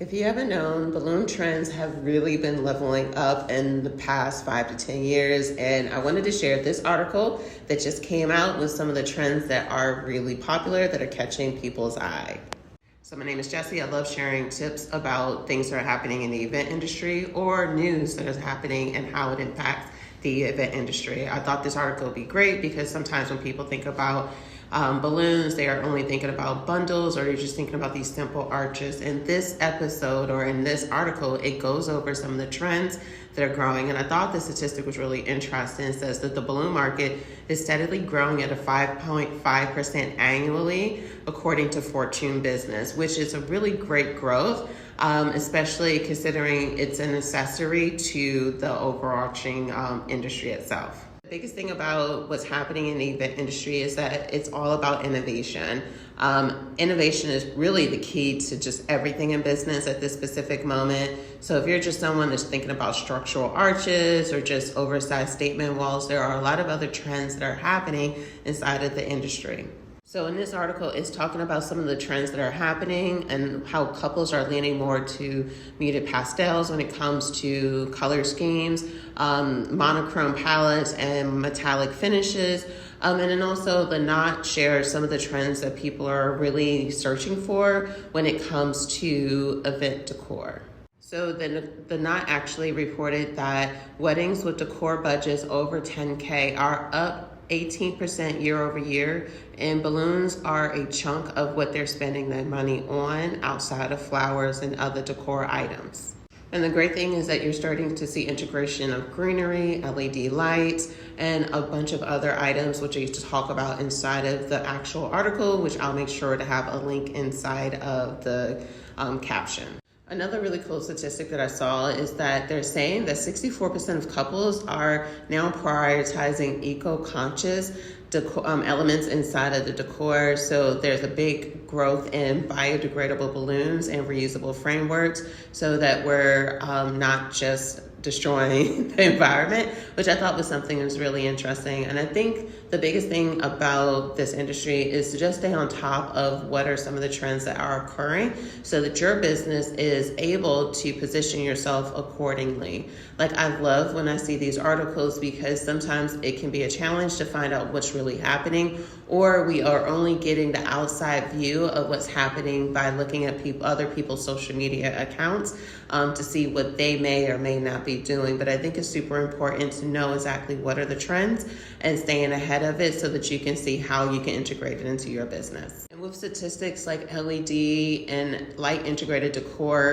If you haven't known, balloon trends have really been leveling up in the past 5 to 10 years, and I wanted to share this article that just came out with some of the trends that are really popular that are catching people's eye. So my name is Jessie. I love sharing tips about things that are happening in the event industry or news that is happening and how it impacts the event industry. I thought this article would be great because sometimes when people think about balloons, they are only thinking about bundles, or they're just thinking about these simple arches. In this episode, or in this article, it goes over some of the trends that are growing. And I thought the statistic was really interesting. It says that the balloon market is steadily growing at a 5.5% annually, according to Fortune Business, which is a really great growth, especially considering it's an accessory to the overarching industry itself. The biggest thing about what's happening in the event industry is that it's all about innovation. Innovation is really the key to just everything in business at this specific moment. So if you're just someone that's thinking about structural arches or just oversized statement walls, there are a lot of other trends that are happening inside of the industry. So in this article, it's talking about some of the trends that are happening and how couples are leaning more to muted pastels when it comes to color schemes, monochrome palettes and metallic finishes. And then also the knot shares some of the trends that people are really searching for when it comes to event decor. So the knot actually reported that weddings with decor budgets over 10K are up 18% year over year, and balloons are a chunk of what they're spending their money on outside of flowers and other decor items. And the great thing is that you're starting to see integration of greenery, LED lights, and a bunch of other items, which I used to talk about inside of the actual article, which I'll make sure to have a link inside of the caption. Another really cool statistic that I saw is that they're saying that 64% of couples are now prioritizing eco-conscious elements inside of the decor. So there's a big growth in biodegradable balloons and reusable frameworks so that we're not just destroying the environment, which I thought was something that was really interesting. And I think the biggest thing about this industry is to just stay on top of what are some of the trends that are occurring so that your business is able to position yourself accordingly. Like, I love when I see these articles because sometimes it can be a challenge to find out what's really happening, or we are only getting the outside view of what's happening by looking at other people's social media accounts to see what they may or may not be doing. But I think it's super important to know exactly what are the trends and staying ahead of it so that you can see how you can integrate it into your business. And with statistics like LED and light integrated decor,